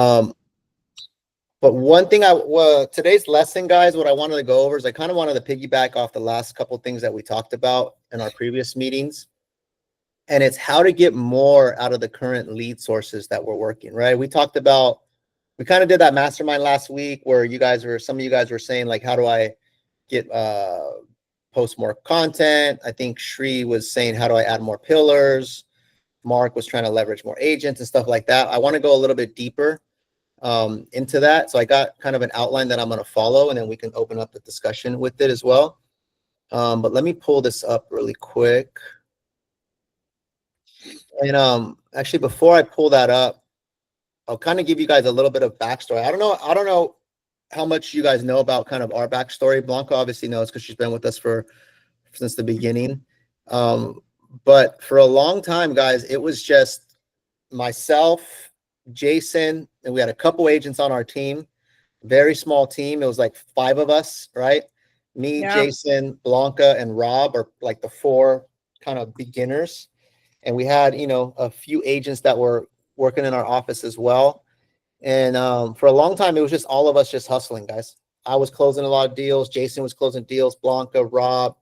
Um, but one thing today's lesson, guys, what I wanted to go over is I kind of wanted to piggyback off the last couple of things that we talked about in our previous meetings. And it's how to get more out of the current lead sources that we're working, right? We kind of did that mastermind last week where some of you guys were saying, like, how do I get, post more content? I think Shri was saying, how do I add more pillars? Mark was trying to leverage more agents and stuff like that. I want to go a little bit deeper into that. So I got kind of an outline that I'm going to follow, and then we can open up the discussion with it as well. But let me pull this up really quick. And actually, before I pull that up, I'll kind of give you guys a little bit of backstory. I don't know how much you guys know about kind of our backstory. Blanca obviously knows because she's been with us since the beginning. But for a long time, guys, it was just myself, Jason, and we had a couple agents on our team. Very small team. It was like 5 of us, right? Me, Yeah. Jason, Blanca, and Rob are like the 4 kind of beginners. And we had, a few agents that were working in our office as well. And for a long time, it was just all of us just hustling, guys. I was closing a lot of deals. Jason was closing deals. Blanca, Rob,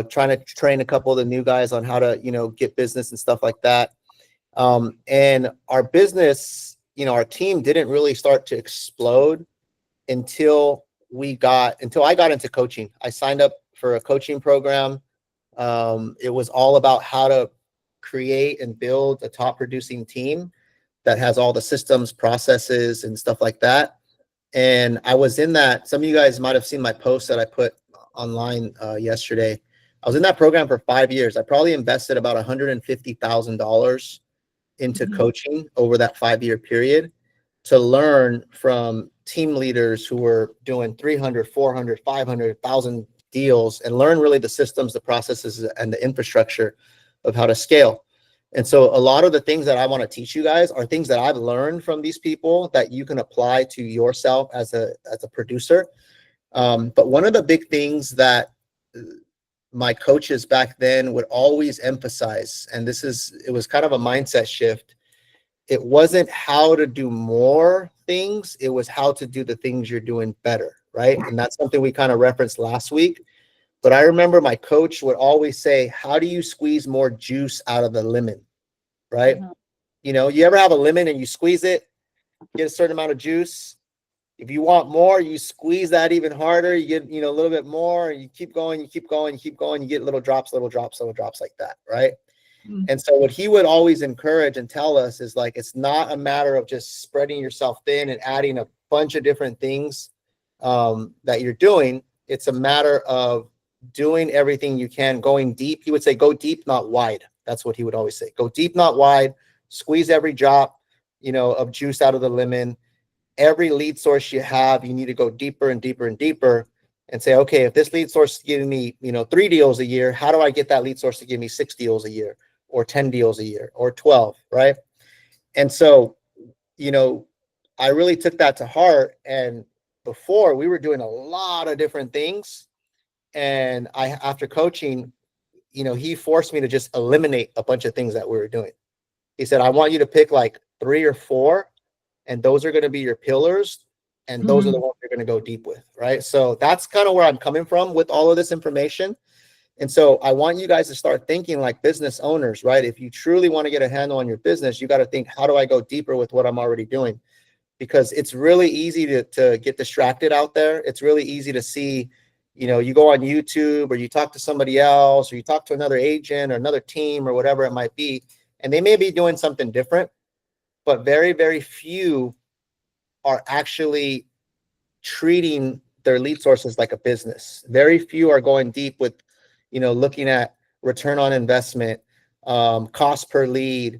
trying to train a couple of the new guys on how to, get business and stuff like that. And our business, our team didn't really start to explode until I got into coaching. I signed up for a coaching program. It was all about how to create and build a top producing team that has all the systems, processes, and stuff like that. And I was in that. Some of you guys might have seen my post that I put online yesterday. I was in that program for 5 years. I probably invested about $150,000 into coaching over that 5-year period to learn from team leaders who were doing 300, 400, 500,000 deals and learn really the systems, the processes, and the infrastructure of how to scale. And so a lot of the things that I want to teach you guys are things that I've learned from these people that you can apply to yourself as a producer. But one of the big things that my coaches back then would always emphasize, and it was kind of a mindset shift. It wasn't how to do more things. It was how to do the things you're doing better, right? And that's something we kind of referenced last week. But I remember my coach would always say, how do you squeeze more juice out of the lemon, right? You ever have a lemon and you squeeze it, get a certain amount of juice. If you want more, you squeeze that even harder. You get, a little bit more, and you keep going, you keep going, you keep going. You get little drops like that, right? And so what he would always encourage and tell us is, like, it's not a matter of just spreading yourself thin and adding a bunch of different things that you're doing. It's a matter of doing everything you can, going deep. He would say, go deep, not wide. That's what he would always say. Go deep, not wide. Squeeze every drop, of juice out of the lemon. Every lead source you have, you need to go deeper and deeper and deeper and say, okay, if this lead source is giving me, 3 deals a year, how do I get that lead source to give me 6 deals a year or 10 deals a year or 12, right? And so, I really took that to heart. And before, we were doing a lot of different things. And after coaching, he forced me to just eliminate a bunch of things that we were doing. He said, I want you to pick like 3 or 4, and those are going to be your pillars, and those are the ones you're going to go deep with, right? So that's kind of where I'm coming from with all of this information. And so I want you guys to start thinking like business owners, right? If you truly want to get a handle on your business, you got to think, how do I go deeper with what I'm already doing? Because it's really easy to get distracted out there. It's really easy to see, you go on YouTube, or you talk to somebody else, or you talk to another agent or another team or whatever it might be, and they may be doing something different, but very, very few are actually treating their lead sources like a business. Very few are going deep with, looking at return on investment, cost per lead,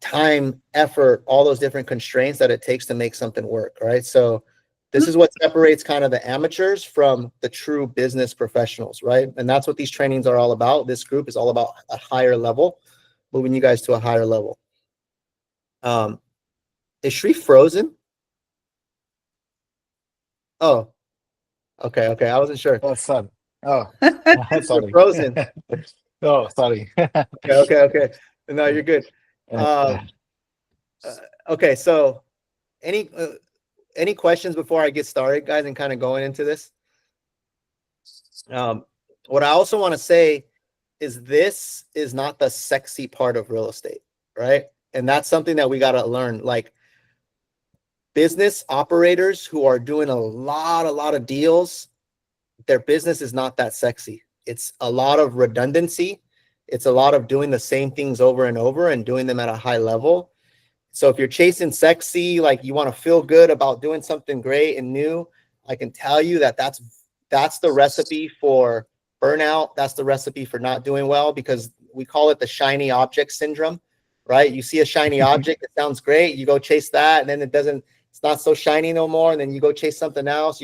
time, effort, all those different constraints that it takes to make something work, right? So this is what separates kind of the amateurs from the true business professionals, right? And that's what these trainings are all about. This group is all about a higher level, moving you guys to a higher level. Is Shri frozen? Oh, okay. I wasn't sure. Oh, son. Oh, You're sorry. frozen. Oh, sorry. Okay. No, you're good. Okay, so any questions before I get started, guys, and kind of going into this? What I also want to say is this is not the sexy part of real estate, right? And that's something that we got to learn. Like business operators who are doing a lot of deals, their business is not that sexy. It's a lot of redundancy. It's a lot of doing the same things over and over and doing them at a high level. So if you're chasing sexy, like you want to feel good about doing something great and new, I can tell you that that's the recipe for burnout. That's the recipe for not doing well, because we call it the shiny object syndrome, right? You see a shiny object, it sounds great. You go chase that, and then it's not so shiny no more. And then you go chase something else,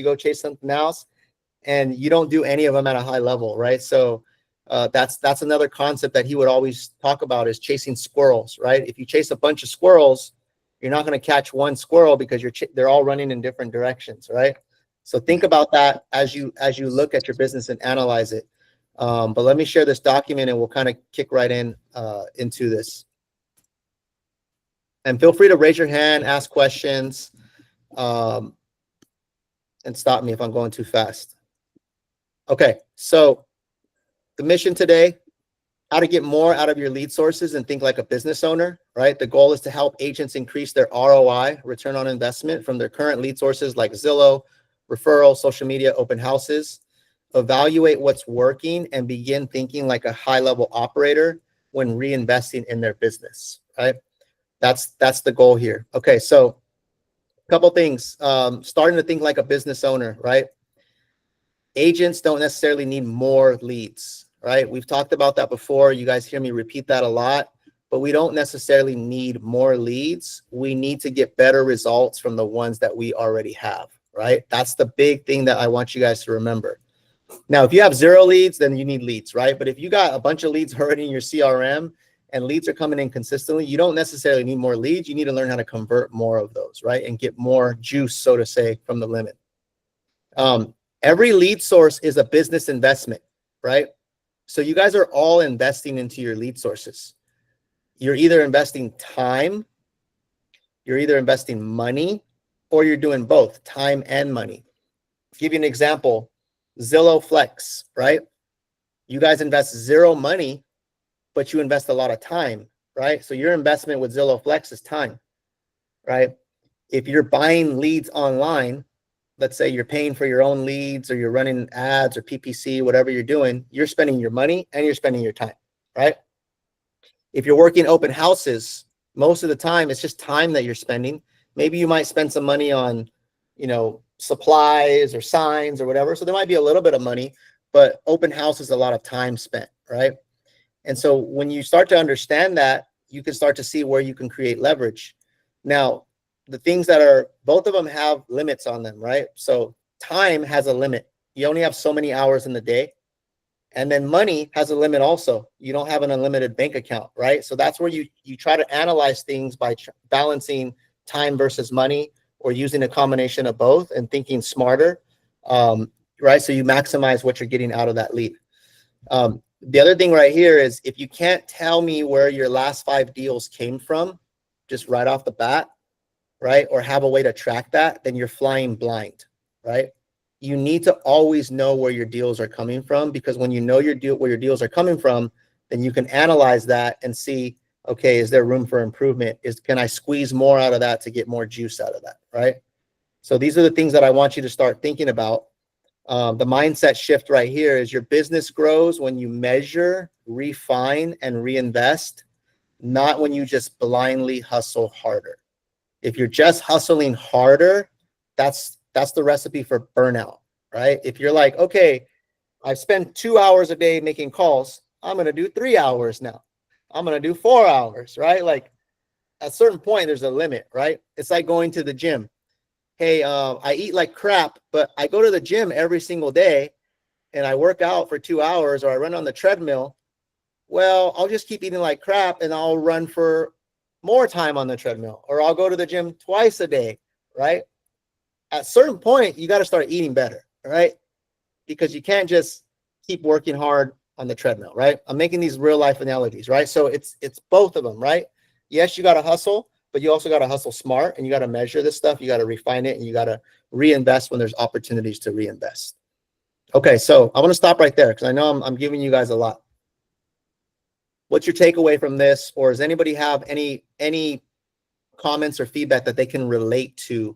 and you don't do any of them at a high level, right? So that's another concept that he would always talk about, is chasing squirrels, right? If you chase a bunch of squirrels, you're not going to catch one squirrel because they're all running in different directions, right? So think about that as you look at your business and analyze it. But let me share this document and we'll kind of kick right into this. And feel free to raise your hand, ask questions, and stop me if I'm going too fast. Okay, so the mission today: how to get more out of your lead sources and think like a business owner, right? The goal is to help agents increase their ROI, return on investment, from their current lead sources like Zillow, referral, social media, open houses. Evaluate what's working and begin thinking like a high-level operator when reinvesting in their business, right? That's the goal here. Okay, so a couple things. Starting to think like a business owner, right? Agents don't necessarily need more leads, right? We've talked about that before. You guys hear me repeat that a lot, but we don't necessarily need more leads. We need to get better results from the ones that we already have, right? That's the big thing that I want you guys to remember. Now, if you have 0 leads, then you need leads, right? But if you got a bunch of leads already in your CRM and leads are coming in consistently, you don't necessarily need more leads. You need to learn how to convert more of those, right? And get more juice, so to say, from the limit. Every lead source is a business investment, right? So you guys are all investing into your lead sources. You're either investing time, you're either investing money, or you're doing both, time and money. I'll give you an example. Zillow Flex, right? You guys invest 0 money, but you invest a lot of time, right? So your investment with Zillow Flex is time, right? If you're buying leads online, let's say you're paying for your own leads, or you're running ads or PPC, whatever you're doing, you're spending your money and you're spending your time, right? If you're working open houses, most of the time it's just time that you're spending. Maybe you might spend some money on, supplies or signs or whatever. So there might be a little bit of money, but open house is a lot of time spent, right? And so when you start to understand that, you can start to see where you can create leverage. Now, the things that are, both of them have limits on them, right? So time has a limit. You only have so many hours in the day. And then money has a limit also. You don't have an unlimited bank account, right? So that's where you try to analyze things by balancing time versus money, or using a combination of both and thinking smarter, right? So you maximize what you're getting out of that lead. The other thing right here is, if you can't tell me where your last 5 deals came from, just right off the bat, right? Or have a way to track that, then you're flying blind, right? You need to always know where your deals are coming from, because when you know where your deals are coming from, then you can analyze that and see, okay, is there room for improvement? Can I squeeze more out of that to get more juice out of that, right? So these are the things that I want you to start thinking about. The mindset shift right here is, your business grows when you measure, refine, and reinvest, not when you just blindly hustle harder. If you're just hustling harder, that's the recipe for burnout, right? If you're like, okay, I spend 2 hours a day making calls, I'm going to do 3 hours now. I'm going to do 4 hours, right? Like, at a certain point, there's a limit, right? It's like going to the gym. Hey, I eat like crap, but I go to the gym every single day and I work out for 2 hours, or I run on the treadmill. Well, I'll just keep eating like crap and I'll run for more time on the treadmill, or I'll go to the gym twice a day, right? At a certain point, you got to start eating better, right? Because you can't just keep working hard on the treadmill, right? I'm making these real life analogies, right? So it's both of them, right? Yes, you got to hustle, but you also got to hustle smart, and you got to measure this stuff. You got to refine it, and you got to reinvest when there's opportunities to reinvest. Okay, so I want to stop right there because I know I'm giving you guys a lot. What's your takeaway from this, or does anybody have any comments or feedback that they can relate to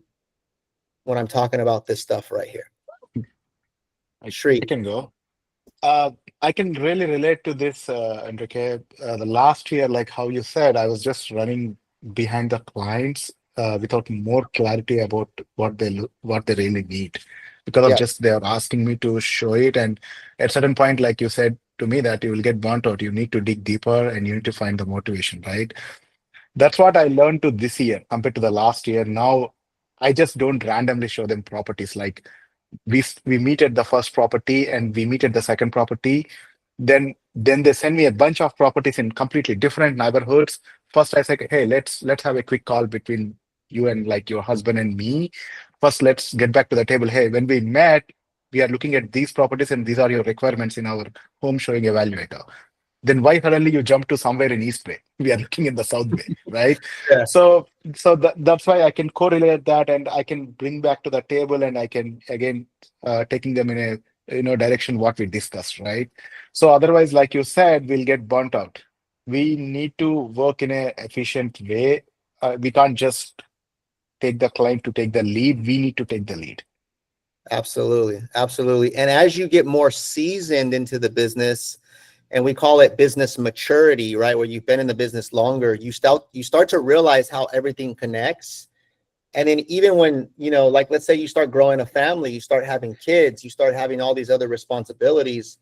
when I'm talking about this stuff right here? I can go. Uh, I can really relate to this, Enrique. The last year, like how you said, I was just running behind the clients without more clarity about what they really need, because of Yeah, just they're asking me to show it, and at certain point, like you said to me, that you will get burnt out. You need to dig deeper, and you need to find the motivation, right? That's what I learned to this year compared to the last year. Now, I just don't randomly show them properties. Like we meet at the first property and we meet at the second property, then they send me a bunch of properties in completely different neighborhoods. First I say, hey, let's have a quick call between you and like your husband and me. First, let's get back to the table. Hey, when we met, we are looking at these properties and these are your requirements in our home showing evaluator. Then why suddenly you jump to somewhere in East Bay? We are looking in the South Bay, right? yeah, So that's why I can correlate that, and I can bring back to the table, and I can again taking them in a direction what we discussed, right? So otherwise, like you said, we'll get burnt out. We need to work in a efficient way. We can't just take the client to take the lead. We need to take the lead. absolutely, absolutely. And as you get more seasoned into the business, and we call it business maturity, right? Where you've been in the business longer, you start to realize how everything connects. And then even when, like let's say you start growing a family, you start having kids, you start having all these other responsibilities,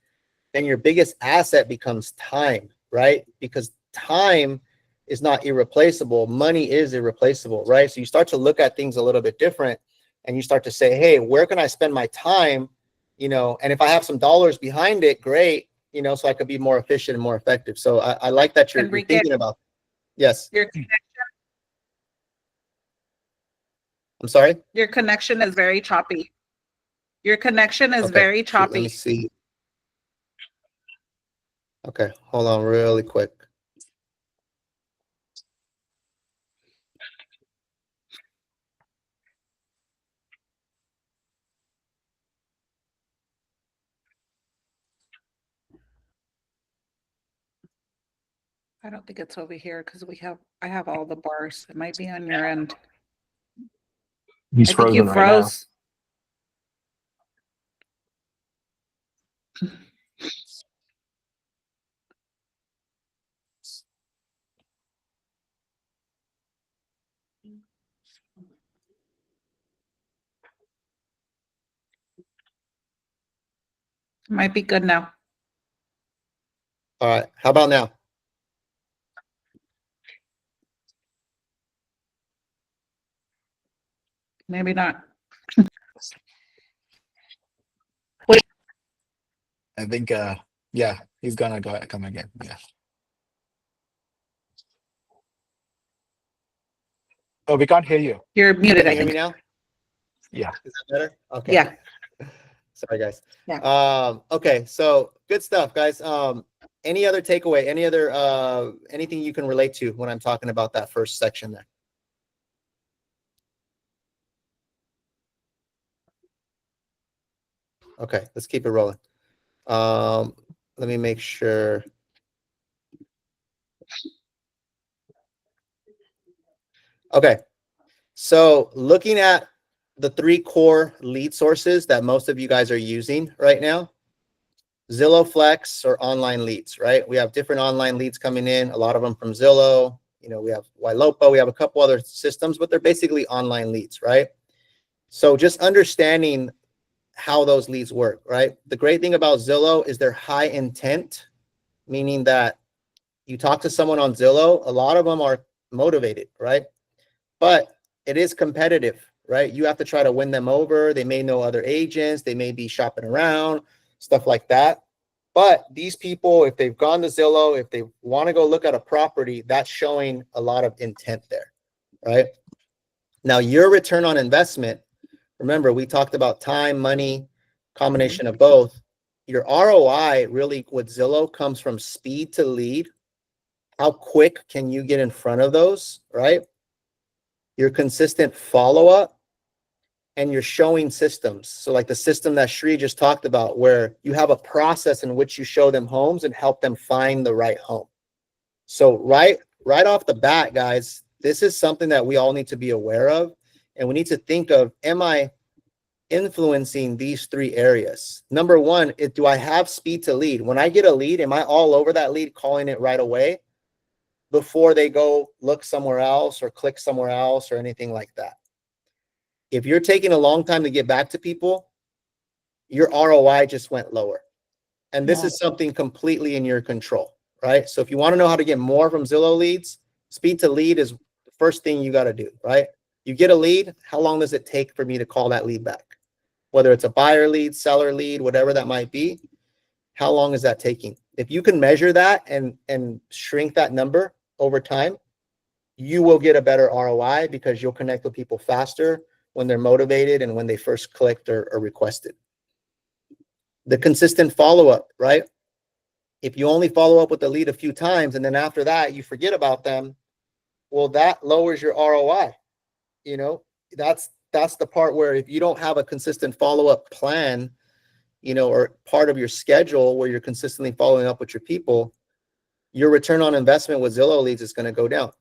then your biggest asset becomes time, right? Because time is not irreplaceable. Money is irreplaceable, right? So you start to look at things a little bit different, and you start to say, hey, where can I spend my time? And if I have some dollars behind it, great, so I could be more efficient and more effective. So I like that you're Enrique, thinking about. Yes. your I'm sorry. your connection is very choppy. Your connection is Okay. very Shoot, let me choppy. see. Okay. Hold on really quick. I don't think it's over here because I have all the bars. It might be on your end. He's I think you frozen right now. froze. Might be good now. All right. How about now? Maybe not. I think, yeah, he's gonna come again. Yeah. Oh, we can't hear you. You're muted, Can I you hear me think. now? Yeah. Is that better? Okay. Yeah. Sorry, guys. Yeah. Okay, so good stuff, guys. Any other takeaway? Any other anything you can relate to when I'm talking about that first section there? Okay, let's keep it rolling. Let me make sure. Okay, so looking at the 3 core lead sources that most of you guys are using right now, Zillow Flex or online leads, right? We have different online leads coming in, a lot of them from Zillow. We have Ylopo, we have a couple other systems, but they're basically online leads, right? So just understanding how those leads work, right? The great thing about Zillow is they're high intent, meaning that you talk to someone on Zillow, a lot of them are motivated, right? But it is competitive, right? You have to try to win them over. They may know other agents, they may be shopping around, stuff like that. But these people, if they've gone to Zillow, if they want to go look at a property, that's showing a lot of intent there, right? Now, your return on investment, remember, we talked about time, money, combination of both. Your ROI really with Zillow comes from speed to lead. How quick can you get in front of those, right? your consistent follow-up, and your showing systems. So like the system that Shri just talked about, where you have a process in which you show them homes and help them find the right home. So right off the bat, guys, this is something that we all need to be aware of. And we need to think of, am I influencing these three areas? Number one, do I have speed to lead? When I get a lead, am I all over that lead, calling it right away before they go look somewhere else or click somewhere else or anything like that? If you're taking a long time to get back to people, your ROI just went lower. And this is something completely in your control, right? So if you want to know how to get more from Zillow leads, speed to lead is the first thing you got to do, right? You get a lead, how long does it take for me to call that lead back? Whether it's a buyer lead, seller lead, whatever that might be, how long is that taking? If you can measure that and shrink that number over time, you will get a better ROI because you'll connect with people faster when they're motivated and when they first clicked or requested. The consistent follow-up, right? If you only follow up with the lead a few times and then after that you forget about them, well, that lowers your ROI. You know, that's the part where if you don't have a consistent follow-up plan, you know, or part of your schedule where you're consistently following up with your people, your return on investment with Zillow leads is going to go down.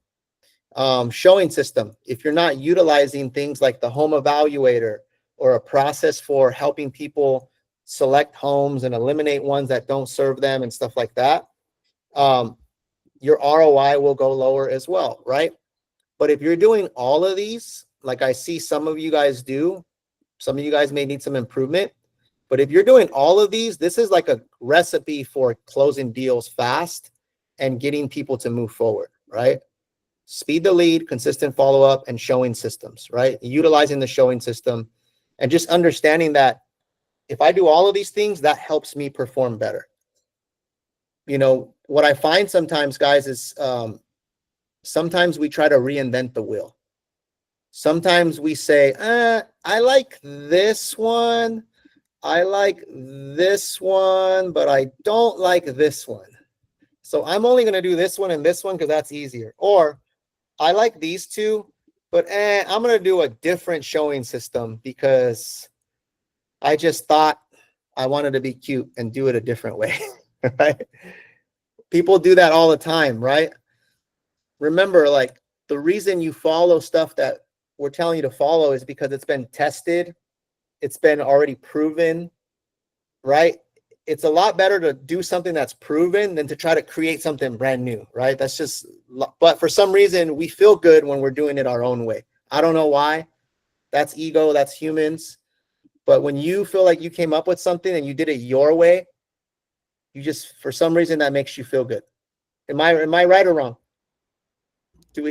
Showing system, if you're not utilizing things like the home evaluator or a process for helping people select homes and eliminate ones that don't serve them and stuff like that, your ROI will go lower as well, right? But if you're doing all of these, like I see some of you guys do, some of you guys may need some improvement, but if you're doing all of these, this is like a recipe for closing deals fast and getting people to move forward, right? Speed the lead, consistent follow-up, and showing systems, right? Utilizing the showing system and just understanding that if I do all of these things, that helps me perform better. You know, what I find sometimes, guys, is sometimes we try to reinvent the wheel. Sometimes we say, I like this one. I like this one, but I don't like this one. So I'm only going to do this one and this one because that's easier. Or I like these two, but I'm going to do a different showing system because I just thought I wanted to be cute and do it a different way, right? People do that all the time, right? Remember, like, the reason you follow stuff that we're telling you to follow is because it's been tested. It's been already proven, right? It's a lot better to do something that's proven than to try to create something brand new, right? That's just, but for some reason, we feel good when we're doing it our own way. I don't know why. That's ego, that's humans. But when you feel like you came up with something and you did it your way, you just, for some reason, that makes you feel good. Am I right or wrong?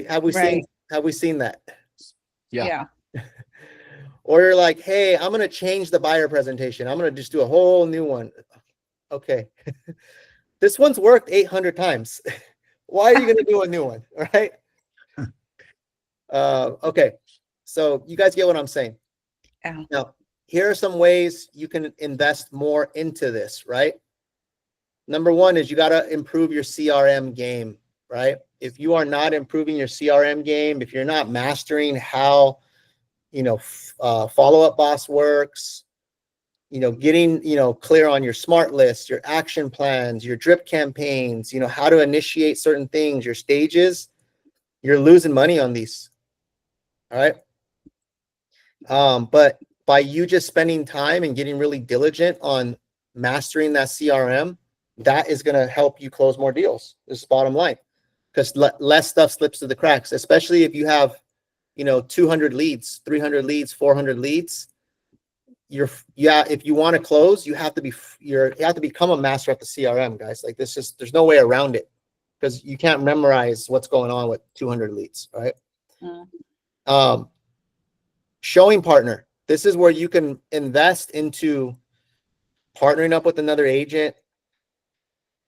Have we seen that? Yeah. Or you're like, hey, I'm going to change the buyer presentation. I'm going to just do a whole new one. Okay. This one's worked 800 times. Why are you going to do a new one? All right. Okay. So you guys get what I'm saying. Yeah. Now, here are some ways you can invest more into this, right? Number one is you got to improve your CRM game, right? If you are not improving your CRM game, if you're not mastering how, you know, follow-up boss works, you know, getting, you know, clear on your smart list, your action plans, your drip campaigns, you know, how to initiate certain things, your stages, you're losing money on these. All right. But by you just spending time and getting really diligent on mastering that CRM, that is going to help you close more deals. This is bottom line, because less stuff slips through the cracks, especially if you have, you know, 200 leads, 300 leads, 400 leads. If you want to close, you have to become a master at the CRM, guys. Like, there's no way around it, because you can't memorize what's going on with 200 leads, right? Showing partner. This is where you can invest into partnering up with another agent,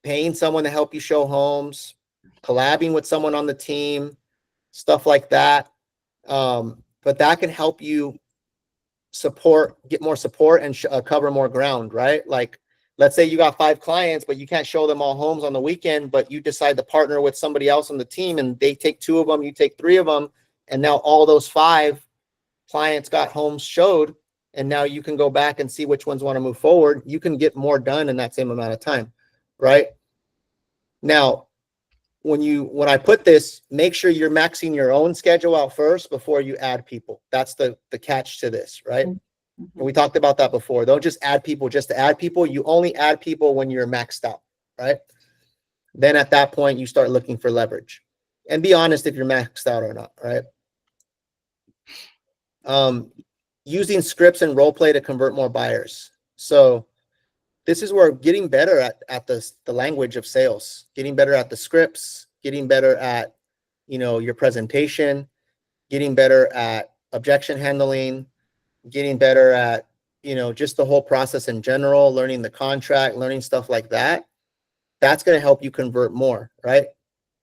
paying someone to help you show homes, collabing with someone on the team, stuff like that. But that can help you get more support and cover more ground, right? Like, let's say you got 5 clients, but you can't show them all homes on the weekend, but you decide to partner with somebody else on the team and they take 2 of them, you take 3 of them, And now all those 5 clients got homes showed, and now you can go back and see which ones want to move forward. You can get more done in that same amount of time, right? Now, when I put this, make sure you're maxing your own schedule out first before you add people. That's the catch to this, right? Mm-hmm. And we talked about that before. Don't just add people just to add people. You only add people when you're maxed out, right? Then at that point, you start looking for leverage. And be honest if you're maxed out or not, right? Using scripts and role play to convert more buyers. So this is where getting better at the language of sales, getting better at the scripts, getting better at, your presentation, getting better at objection handling, getting better at, just the whole process in general, learning the contract, learning stuff like that. That's going to help you convert more, right?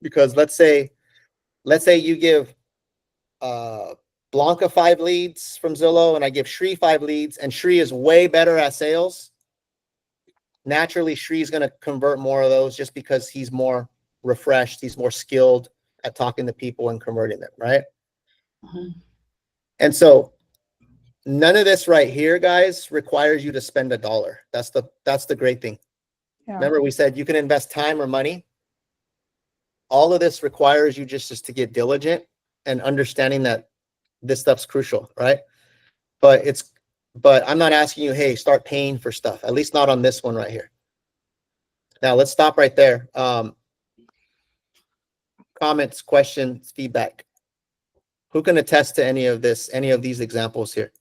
Because let's say you give Blanca 5 leads from Zillow and I give Shri 5 leads, and Shri is way better at sales. Naturally, Shri's going to convert more of those just because he's more refreshed. He's more skilled at talking to people and converting them, right? Mm-hmm. And so none of this right here, guys, requires you to spend $1. That's the great thing. Yeah. Remember, we said you can invest time or money. All of this requires you just to get diligent and understanding that this stuff's crucial, right? But I'm not asking you, hey, start paying for stuff, at least not on this one right here. Now let's stop right there. Comments, questions, feedback. Who can attest to any of these examples here?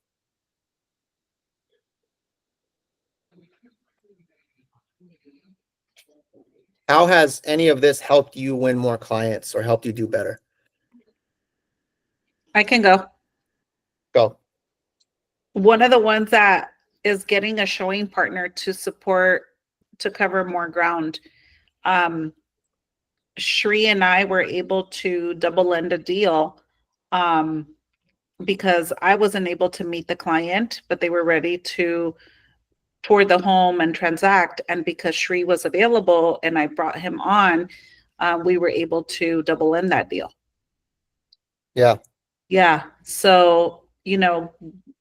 How has any of this helped you win more clients or helped you do better? I can go. Go. One of the ones that is getting a showing partner to cover more ground. Shri and I were able to double end a deal because I wasn't able to meet the client, but they were ready to tour the home and transact. And because Shri was available and I brought him on, we were able to double end that deal. Yeah. Yeah. So,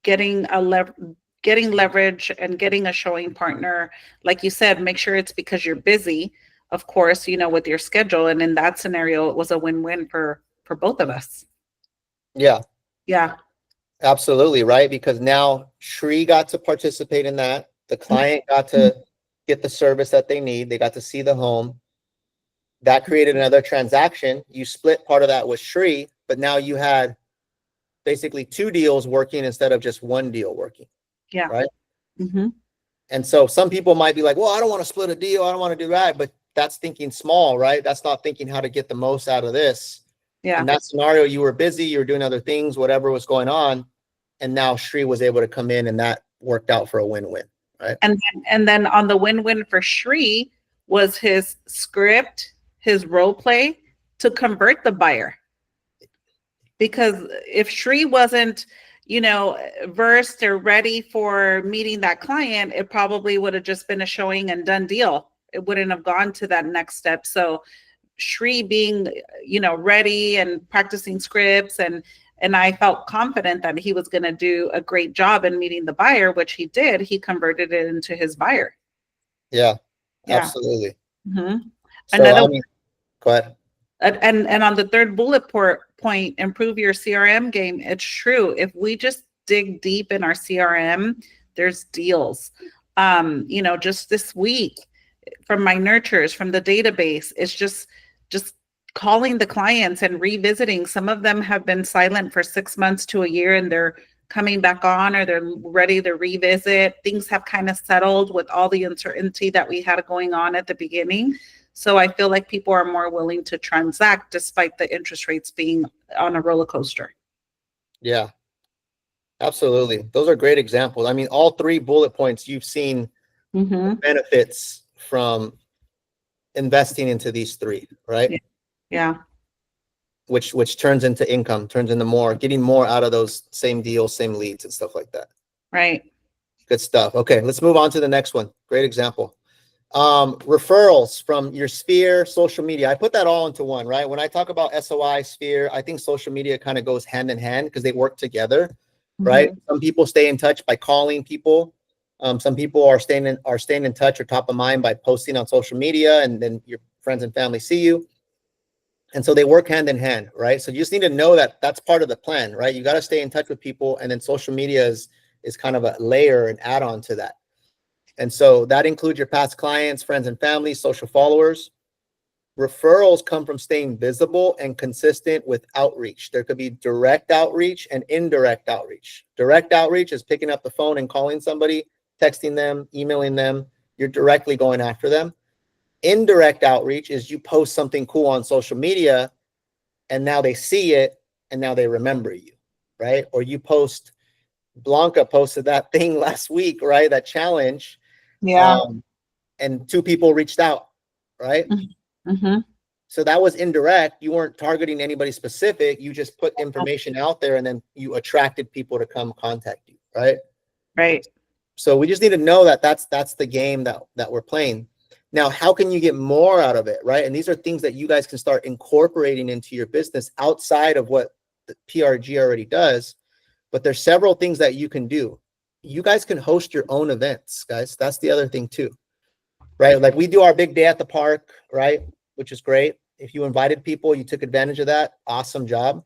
getting leverage and getting a showing partner, like you said, make sure it's because you're busy, of course, with your schedule. And in that scenario, it was a win-win for both of us. Yeah. Yeah. Absolutely, right? Because now Shri got to participate in that. The client got to get the service that they need. They got to see the home. That created another transaction. You split part of that with Shri, but now you had basically 2 deals working instead of just 1 deal working. Yeah. Right. Mm-hmm. And so some people might be like, well, I don't want to split a deal. I don't want to do that. But that's thinking small, right? That's not thinking how to get the most out of this. Yeah. In that scenario, you were busy, you were doing other things, whatever was going on. And now Shri was able to come in and that worked out for a win-win, right? And then on the win-win for Shri was his script, his role play to convert the buyer. Because if Shri wasn't, versed or ready for meeting that client, it probably would have just been a showing and done deal. It wouldn't have gone to that next step. So Shri being, ready and practicing scripts and I felt confident that he was going to do a great job in meeting the buyer, which he did. He converted it into his buyer. Yeah, Yeah. absolutely. Mm-hmm. So, go ahead. And on the third bullet point, improve your CRM game. It's true. If we just dig deep in our CRM, there's deals. Just this week from my nurtures, from the database, it's just calling the clients and revisiting. Some of them have been silent for 6 months to a year and they're coming back on or they're ready to revisit. Things have kind of settled with all the uncertainty that we had going on at the beginning. So I feel like people are more willing to transact despite the interest rates being on a roller coaster. Yeah, absolutely. Those are great examples. I mean, all 3 bullet points, you've seen benefits from investing into these 3, right? Yeah. Which turns into income, turns into more, getting more out of those same deals, same leads and stuff like that. Right. Good stuff. Okay, let's move on to the next one. Great example. Referrals from your sphere, social media. I put that all into one, right? When I talk about SOI sphere, I think social media kind of goes hand in hand because they work together, right? Some people stay in touch by calling people. Some people are staying in touch or top of mind by posting on social media, and then your friends and family see you. And so they work hand in hand, right? So you just need to know that that's part of the plan, right? You got to stay in touch with people, and then social media is kind of a layer, an add-on to that. And so that includes your past clients, friends and family, social followers. Referrals come from staying visible and consistent with outreach. There could be direct outreach and indirect outreach. Direct outreach is picking up the phone and calling somebody, texting them, emailing them. You're directly going after them. Indirect outreach is you post something cool on social media, and now they see it, and now they remember you, right? Or you post, Blanca posted that thing last week, right? That challenge. Yeah. And 2 people reached out, right? Mm-hmm. So that was indirect. You weren't targeting anybody specific. You just put information out there, and then you attracted people to come contact you, right? Right. So we just need to know that that's the game that we're playing. Now, how can you get more out of it, right? And these are things that you guys can start incorporating into your business outside of what the PRG already does. But there's several things that you can do. You guys can host your own events, guys. That's the other thing too, right? Like we do our big day at the park, right? Which is great. If you invited people, you took advantage of that. Awesome job.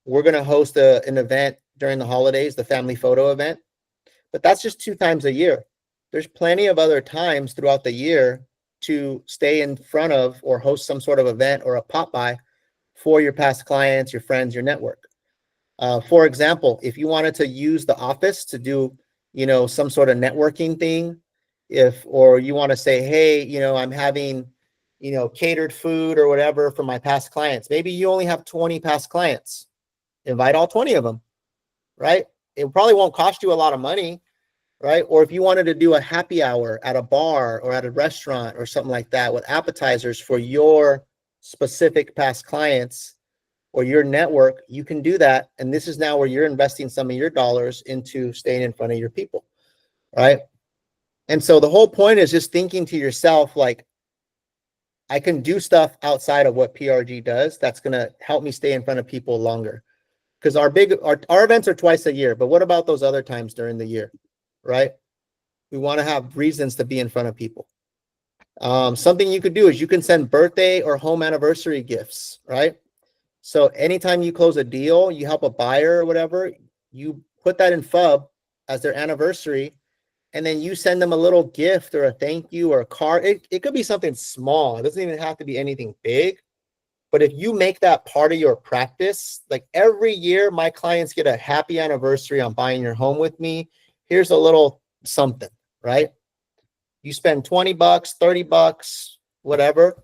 We're going to host an event during the holidays, the family photo event, but that's just 2 times a year. There's plenty of other times throughout the year to stay in front of or host some sort of event or a pop by for your past clients, your friends, your network. For example, if you wanted to use the office to do, some sort of networking thing, or you want to say, hey, I'm having, catered food or whatever for my past clients. Maybe you only have 20 past clients. Invite all 20 of them, right? It probably won't cost you a lot of money, right? Or if you wanted to do a happy hour at a bar or at a restaurant or something like that with appetizers for your specific past clients or your network, you can do that. And this is now where you're investing some of your dollars into staying in front of your people, right? And so the whole point is just thinking to yourself, like, I can do stuff outside of what PRG does that's going to help me stay in front of people longer. Because our events are twice a year, but what about those other times during the year, right? We want to have reasons to be in front of people. Something you could do is you can send birthday or home anniversary gifts, right? So anytime you close a deal, you help a buyer or whatever, you put that in FUB as their anniversary, and then you send them a little gift or a thank you or a card. It could be something small. It doesn't even have to be anything big. But if you make that part of your practice, like every year, my clients get a happy anniversary on buying your home with me. Here's a little something, right? You spend $20, $30, whatever.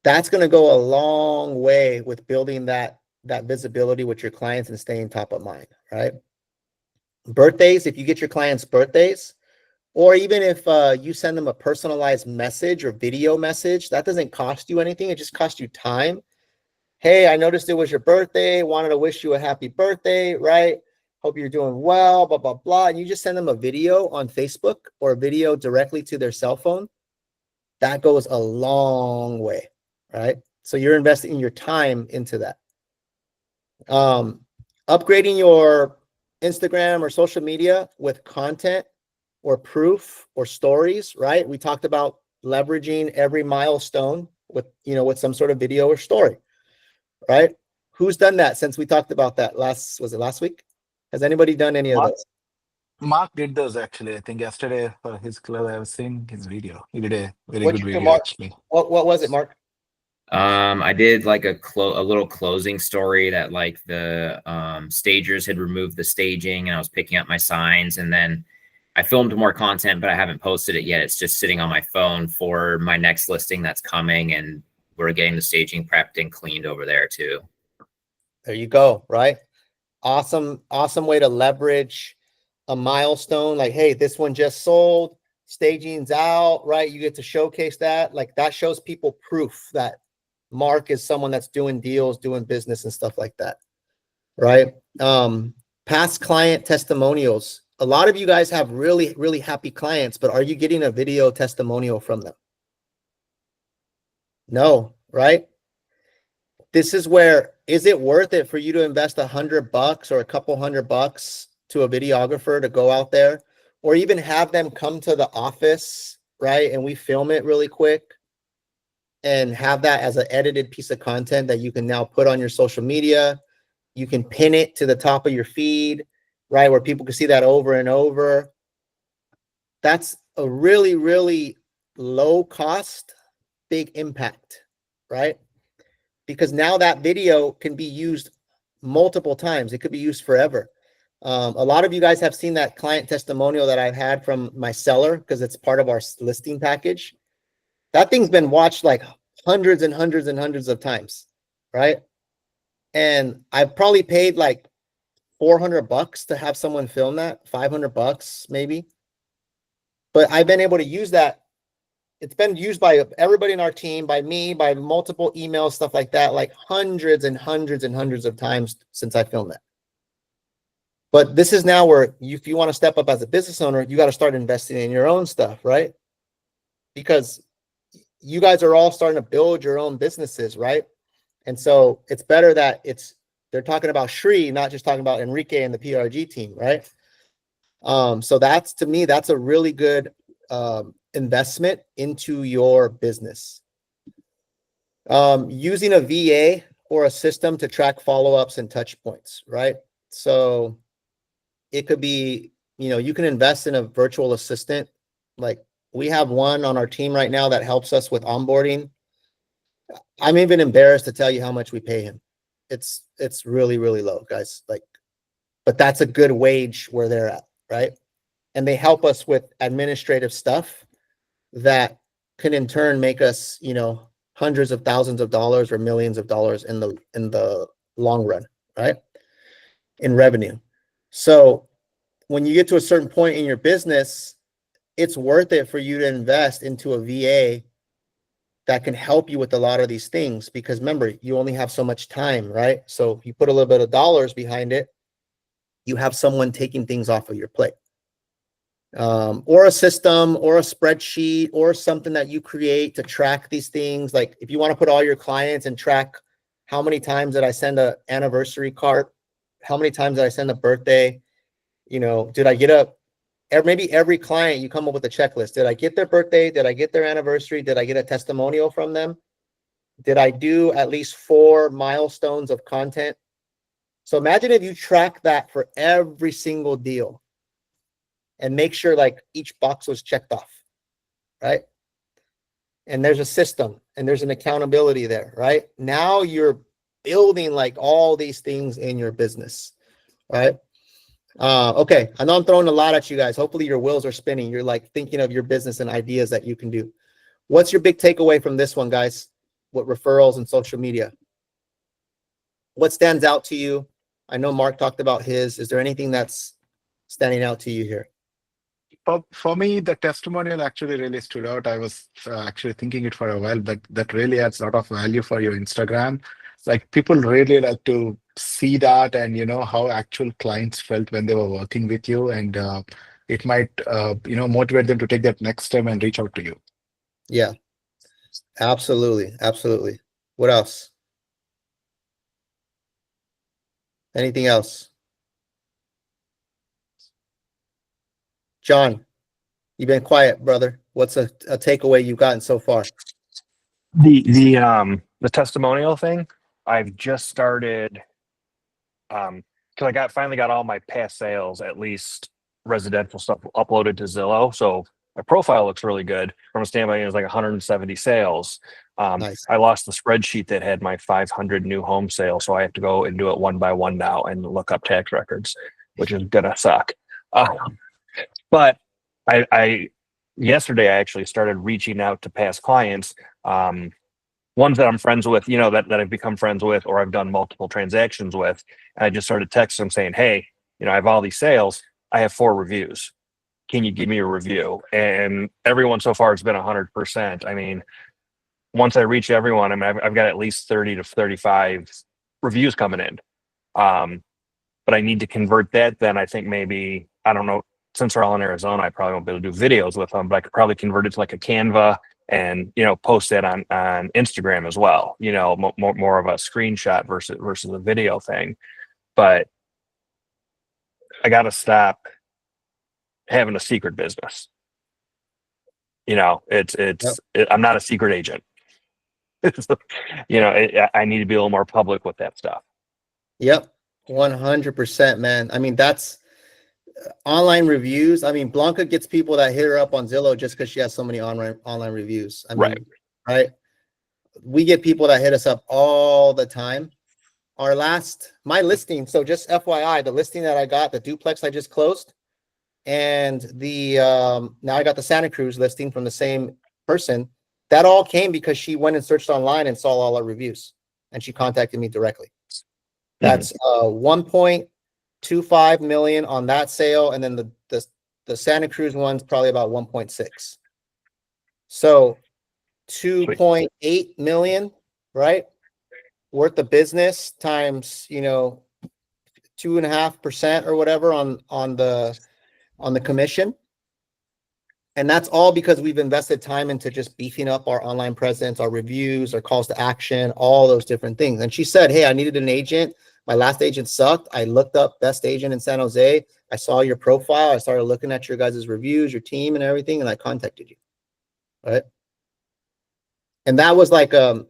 That's going to go a long way with building that visibility with your clients and staying top of mind, right? Birthdays, if you get your clients' birthdays, or even if you send them a personalized message or video message, that doesn't cost you anything. It just costs you time. Hey, I noticed it was your birthday. Wanted to wish you a happy birthday, right? Hope you're doing well, blah, blah, blah. And you just send them a video on Facebook or a video directly to their cell phone. That goes a long way, right? So you're investing your time into that. Upgrading your Instagram or social media with content or proof or stories, right? We talked about leveraging every milestone with some sort of video or story, right? Who's done that since we talked about that was it last week? Has anybody done any of Mark, those? Mark did those actually. I think yesterday for his club, I was seeing his video. He did a very What'd good you do, video Mark? actually. What was it, Mark? I did like a little closing story that like the stagers had removed the staging and I was picking up my signs, and then I filmed more content, but I haven't posted it yet. It's just sitting on my phone for my next listing that's coming, and we're getting the staging prepped and cleaned over there too. There you go, right? Awesome way to leverage a milestone. Like, hey, this one just sold, staging's out, right? You get to showcase that. Like that shows people proof that Mark is someone that's doing deals, doing business and stuff like that, right? Past client testimonials. a lot of you guys have really, really happy clients, but are you getting a video testimonial from them? No, right? This is where, is it worth it for you to invest $100 or a couple $100 to a videographer to go out there, or even have them come to the office, right? And we film it really quick and have that as an edited piece of content that you can now put on your social media. You can pin it to the top of your feed, right? Where people can see that over and over. That's a really, really low cost, big impact, right? Because now that video can be used multiple times. It could be used forever. A lot of you guys have seen that client testimonial that I've had from my seller because it's part of our listing package. That thing's been watched like hundreds and hundreds and hundreds of times, right? And I've probably paid like $400 to have someone film that, $500 maybe. But I've been able to use that. It's been used by everybody in our team, by me, by multiple emails, stuff like that, like hundreds and hundreds and hundreds of times since I filmed that. But this is now where if you want to step up as a business owner, you got to start investing in your own stuff, right? Because you guys are all starting to build your own businesses, right? And so it's better that they're talking about Shri, not just talking about Enrique and the PRG team, right? So that's, to me, that's a really good investment into your business. Using a VA or a system to track follow-ups and touch points, right? So it could be, you can invest in a virtual assistant. Like we have one on our team right now that helps us with onboarding. I'm even embarrassed to tell you how much we pay him. It's really, really low, guys. But that's a good wage where they're at, right? And they help us with administrative stuff that can in turn make us, hundreds of thousands of dollars or millions of dollars in the long run, right? In revenue. So when you get to a certain point in your business, it's worth it for you to invest into a VA that can help you with a lot of these things, because remember, you only have so much time, right? So if you put a little bit of dollars behind it, you have someone taking things off of your plate. Or a system or a spreadsheet or something that you create to track these things. Like if you want to put all your clients and track how many times did I send an anniversary card? How many times did I send a birthday? Did I get maybe every client you come up with a checklist. Did I get their birthday? Did I get their anniversary? Did I get a testimonial from them? Did I do at least 4 milestones of content? So imagine if you track that for every single deal and make sure like each box was checked off, right? And there's a system and there's an accountability there, right? Now you're building like all these things in your business, right? Okay, I know I'm throwing a lot at you guys. Hopefully your wheels are spinning. You're like thinking of your business and ideas that you can do. What's your big takeaway from this one, guys? What referrals and social media? What stands out to you? I know Mark talked about his. Is there anything that's standing out to you here? For me, the testimonial actually really stood out. I was actually thinking it for a while, but that really adds a lot of value for your Instagram. Like people really like to see that and how actual clients felt when they were working with you, and it might motivate them to take that next step and reach out to you. Yeah, absolutely. What else? Anything else? John, you've been quiet, brother. What's a takeaway you've gotten so far? The testimonial thing, I've just started because I finally got all my past sales, at least residential stuff, uploaded to Zillow. So my profile looks really good from a standpoint. It was like 170 sales. Nice. I lost the spreadsheet that had my 500 new home sales, so I have to go and do it one by one now and look up tax records, which is gonna suck. But I yesterday I actually started reaching out to past clients, ones that I'm friends with, that I've become friends with, or I've done multiple transactions with. And I just started texting them saying, hey, I have all these sales. I have 4 reviews. Can you give me a review? And everyone so far has been 100%. I mean, once I reach everyone, I've got at least 30 to 35 reviews coming in. But I need to convert that. Then I think maybe I don't know, since we're all in Arizona, I probably won't be able to do videos with them, but I could probably convert it to like a Canva and, you know, post it on Instagram as well, you know, more of a screenshot versus a video thing. But I got to stop having a secret business. You know, I'm not a secret agent. You know, I need to be a little more public with that stuff. Yep. 100%, man. I mean, that's online reviews. I mean, Blanca gets people that hit her up on Zillow just because she has so many online reviews. I mean, right. We get people that hit us up all the time. My listing. So just FYI, the listing that I got, the duplex I just closed, and the now I got the Santa Cruz listing from the same person. That all came because she went and searched online and saw all our reviews, and she contacted me directly. That's 1.25 million on that sale, and then the Santa Cruz one's probably about 1.6. So 2.8 million, right, worth of business times, you know, 2.5% or whatever on the commission. And that's all because we've invested time into just beefing up our online presence, our reviews, our calls to action, all those different things. And she said, hey, I needed an agent. My last agent sucked. I looked up best agent in San Jose. I saw your profile. I started looking at your guys' reviews, your team and everything, and I contacted you. Right. And that was like a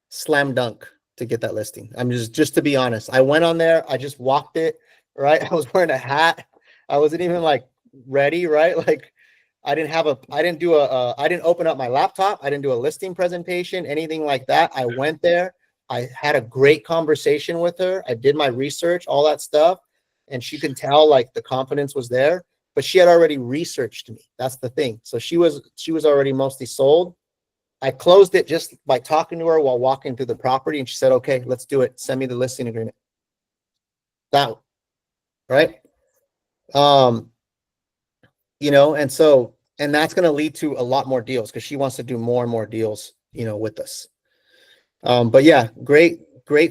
slam dunk to get that listing. I'm just to be honest, I went on there. I just walked it. Right. I was wearing a hat. I wasn't even like ready. Right. Like, I didn't open up my laptop. I didn't do a listing presentation, anything like that. I went there. I had a great conversation with her. I did my research, all that stuff. And she can tell like the confidence was there, but she had already researched me. That's the thing. So she was already mostly sold. I closed it just by talking to her while walking through the property. And she said, okay, let's do it. Send me the listing agreement. That, right. You know, and that's going to lead to a lot more deals because she wants to do more and more deals, you know, with us. But yeah, great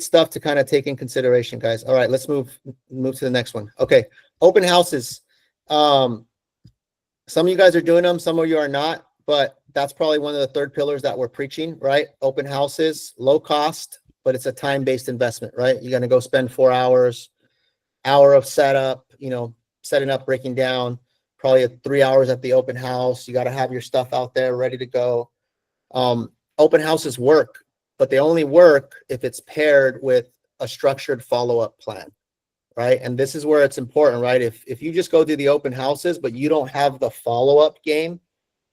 stuff to kind of take in consideration, guys. All right, let's move to the next one. Okay. Open houses. Some of you guys are doing them. Some of you are not, but that's probably one of the third pillars that we're preaching, right? Open houses, low cost, but it's a time-based investment, right? You're going to go spend 4 hours, hour of setup, you know, setting up, breaking down, probably 3 hours at the open house. You got to have your stuff out there ready to go. Open houses work, but they only work if it's paired with a structured follow-up plan, right? And this is where it's important, right? If you just go do the open houses, but you don't have the follow-up game,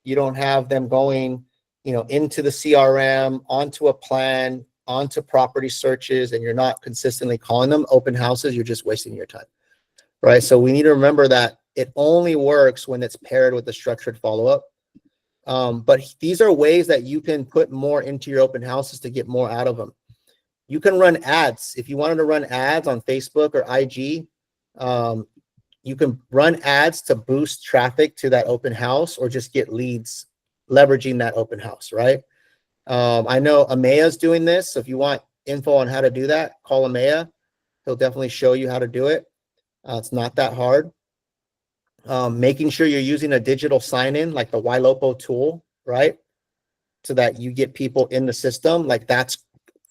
you don't have them going, you know, into the CRM, onto a plan, onto property searches, and you're not consistently calling them open houses, you're just wasting your time, right? So we need to remember that it only works when it's paired with a structured follow-up. But these are ways that you can put more into your open houses to get more out of them. You can run ads. If you wanted to run ads on Facebook or IG, you can run ads to boost traffic to that open house or just get leads leveraging that open house, right? I know Amea's doing this. So if you want info on how to do that, call Amea. He'll definitely show you how to do it. It's not that hard. Making sure you're using a digital sign-in like the YLOPO tool, right? So that you get people in the system. Like that's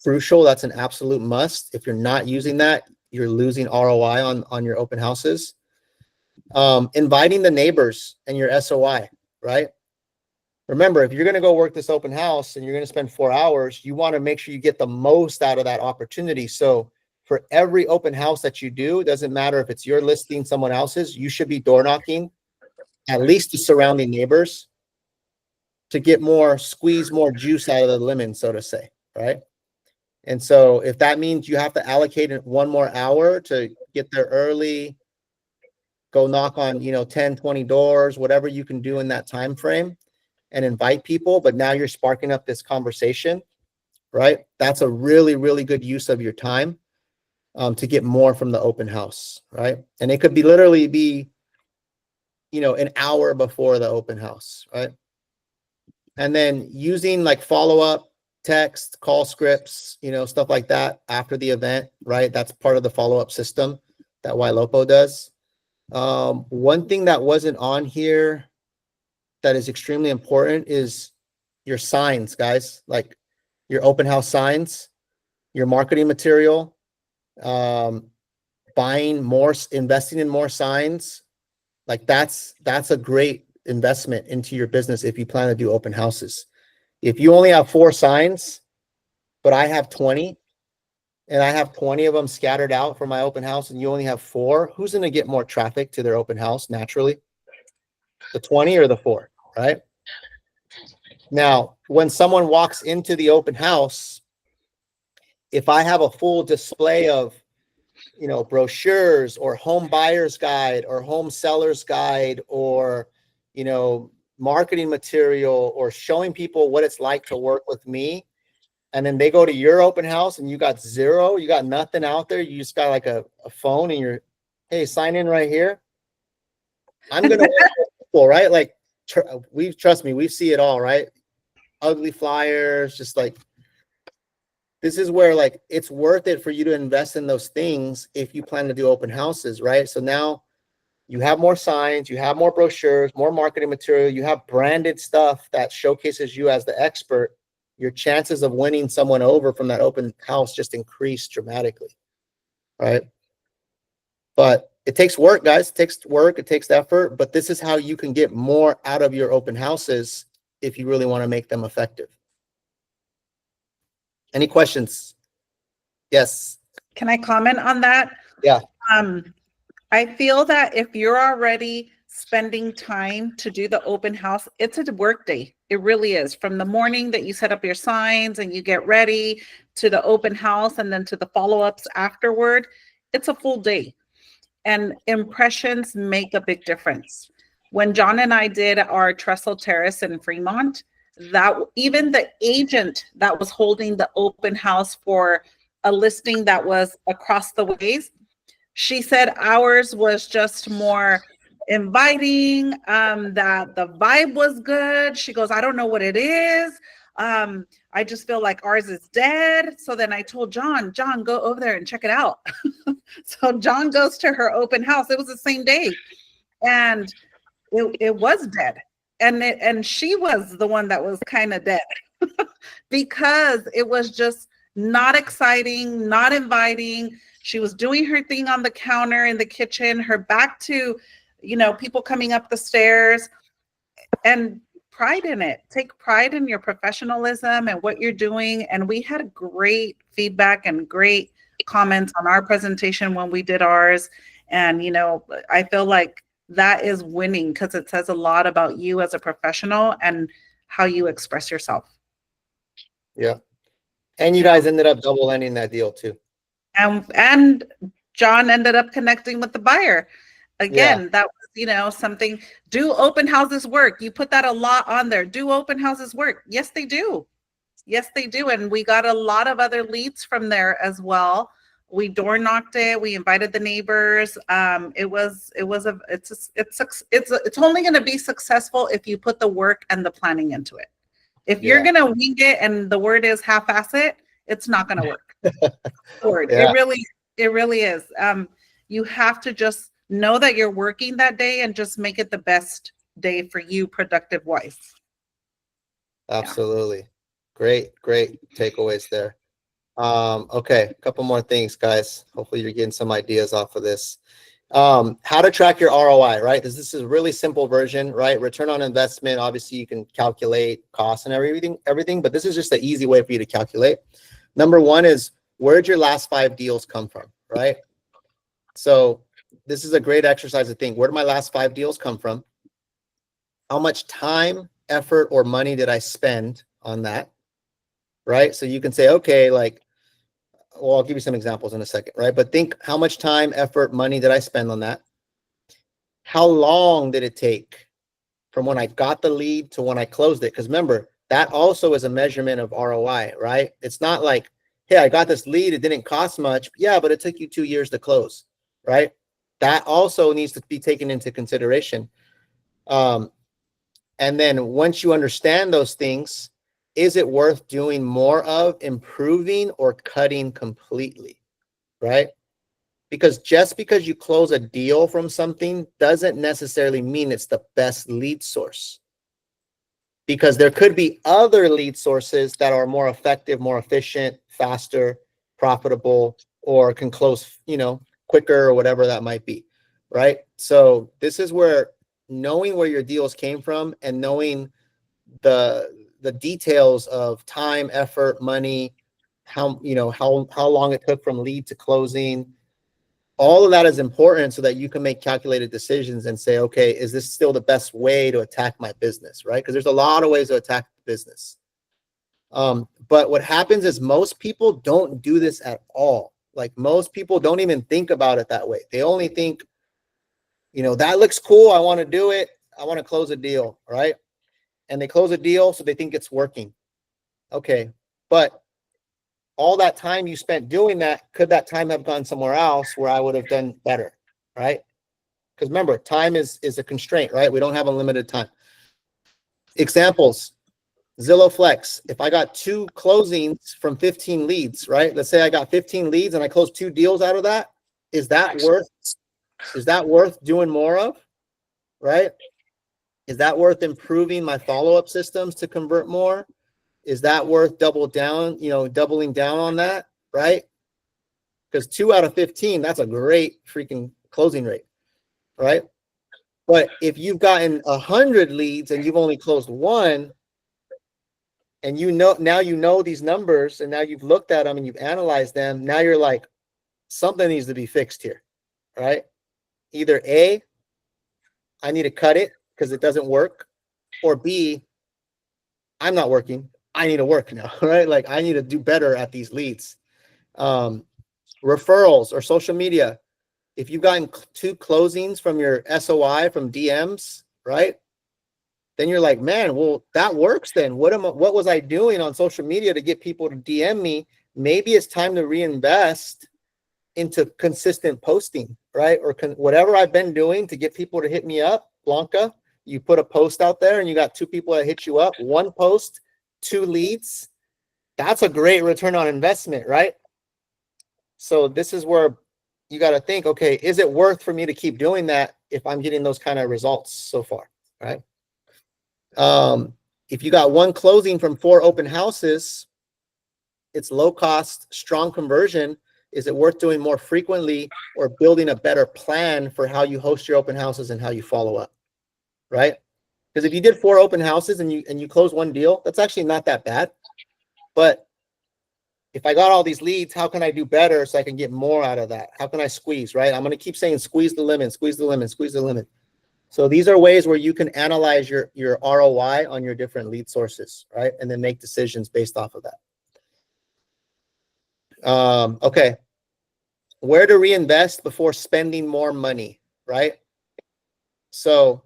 crucial. That's an absolute must. If you're not using that, you're losing ROI on your open houses. Inviting the neighbors and your SOI, right? Remember, if you're going to go work this open house and you're going to spend 4 hours, you want to make sure you get the most out of that opportunity. So for every open house that you do, it doesn't matter if it's your listing, someone else's, you should be door knocking at least the surrounding neighbors to get squeeze more juice out of the lemon, so to say, right? And so if that means you have to allocate 1 more hour to get there early, go knock on, 10, 20 doors, whatever you can do in that time frame and invite people, but now you're sparking up this conversation, right? That's a really, really good use of your time. To get more from the open house, right? And it could literally be, an hour before the open house, right? And then using like follow-up text, call scripts, stuff like that after the event, right? That's part of the follow-up system that YLOPO does. One thing that wasn't on here that is extremely important is your signs, guys, like your open house signs, your marketing material, buying more, investing in more signs. Like that's a great investment into your business if you plan to do open houses. If you only have 4 signs, but I have 20, and I have 20 of them scattered out for my open house, and you only have 4, who's going to get more traffic to their open house naturally? The 20 or the 4, right? Now, when someone walks into the open house, if I have a full display of, brochures or home buyer's guide or home seller's guide or, marketing material or showing people what it's like to work with me, and then they go to your open house and you got 0, you got nothing out there, you just got like a phone and you're, hey, sign in right here. I'm going to work with people, right? Like, trust me, we see it all, right? Ugly flyers, just like, this is where like it's worth it for you to invest in those things if you plan to do open houses, right? So now you have more signs, you have more brochures, more marketing material, you have branded stuff that showcases you as the expert. Your chances of winning someone over from that open house just increase dramatically, right? But it takes work, guys. It takes work, it takes effort, but this is how you can get more out of your open houses if you really want to make them effective. Any questions? Yes. Can I comment on that? Yeah. I feel that if you're already spending time to do the open house, it's a work day. It really is. From the morning that you set up your signs and you get ready to the open house and then to the follow-ups afterward, it's a full day. And impressions make a big difference. When John and I did our Trestle Terrace in Fremont, that even the agent that was holding the open house for a listing that was across the ways, she said ours was just more inviting, that the vibe was good. She goes, I don't know what it is. I just feel like ours is dead. So then I told John, go over there and check it out. So John goes to her open house. It was the same day. And it was dead. And she was the one that was kind of dead because it was just not exciting, not inviting. She was doing her thing on the counter in the kitchen, her back to, people coming up the stairs, and pride in it. Take pride in your professionalism and what you're doing. And we had great feedback and great comments on our presentation when we did ours. And, I feel like that is winning because it says a lot about you as a professional and how you express yourself. Yeah. And you guys ended up double ending that deal too. And John ended up connecting with the buyer. Again, that was, something. Do open houses work? You put that a lot on there. Do open houses work? Yes, they do. Yes, they do. And we got a lot of other leads from there as well. We door knocked it. We invited the neighbors. It's only going to be successful if you put the work and the planning into it. If you're going to wing it and the word is half-ass it, it's not going to work. It really is. You have to just know that you're working that day and just make it the best day for you, productive wise. Absolutely. Great takeaways there. Okay, a couple more things, guys. Hopefully you're getting some ideas off of this. How to track your ROI, right? This is a really simple version, right? Return on investment. Obviously, you can calculate costs and everything, but this is just the easy way for you to calculate. Number one is, where'd your last 5 deals come from, right? So this is a great exercise to think, where did my last 5 deals come from? How much time, effort, or money did I spend on that, right? So you can say, okay, I'll give you some examples in a second, right? But think, how much time, effort, money did I spend on that? How long did it take from when I got the lead to when I closed it? Because remember, that also is a measurement of ROI, right? It's not like, hey, I got this lead, it didn't cost much. Yeah, but it took you 2 years to close, right? That also needs to be taken into consideration. And then once you understand those things, is it worth doing more of, improving, or cutting completely, right? Because just because you close a deal from something doesn't necessarily mean it's the best lead source. Because there could be other lead sources that are more effective, more efficient, faster, profitable, or can close, quicker or whatever that might be, right? So this is where knowing where your deals came from and knowing the details of time, effort, money, how long it took from lead to closing, all of that is important so that you can make calculated decisions and say, okay, is this still the best way to attack my business, right? Because there's a lot of ways to attack the business. But what happens is most people don't do this at all. Like most people don't even think about it that way. They only think, that looks cool. I want to do it. I want to close a deal, right? And they close a deal, so they think it's working. Okay, but all that time you spent doing that, could that time have gone somewhere else where I would have done better, right? Because remember, time is a constraint, right? We don't have unlimited time. Examples, Zillow Flex. If I got 2 closings from 15 leads, right? Let's say I got 15 leads and I closed 2 deals out of that. Is that worth doing more of, right? Is that worth improving my follow-up systems to convert more? Is that worth doubling down on that, right? Because 2 out of 15, that's a great freaking closing rate, right? But if you've gotten 100 leads and you've only closed 1, and now these numbers, and now you've looked at them and you've analyzed them, now you're like, something needs to be fixed here, right? Either A, I need to cut it because it doesn't work, or B, I'm not working. I need to work now, right? Like I need to do better at these leads. Referrals or social media. If you've gotten 2 closings from your SOI from DMs, right? Then you're like, man, well, that works then. What was I doing on social media to get people to DM me? Maybe it's time to reinvest into consistent posting, right? Or whatever I've been doing to get people to hit me up. Blanca, you put a post out there and you got 2 people that hit you up, 1 post, 2 leads. That's a great return on investment, right? So this is where you got to think, okay, is it worth for me to keep doing that if I'm getting those kind of results so far, right? If you got 1 closing from 4 open houses, it's low cost, strong conversion. Is it worth doing more frequently or building a better plan for how you host your open houses and how you follow up, right? Because if you did 4 open houses and you close 1 deal, that's actually not that bad. But if I got all these leads, how can I do better so I can get more out of that? How can I squeeze, right? I'm going to keep saying squeeze the lemon, squeeze the lemon, squeeze the lemon. So these are ways where you can analyze your ROI on your different lead sources, right? And then make decisions based off of that. Okay. Where to reinvest before spending more money, right? So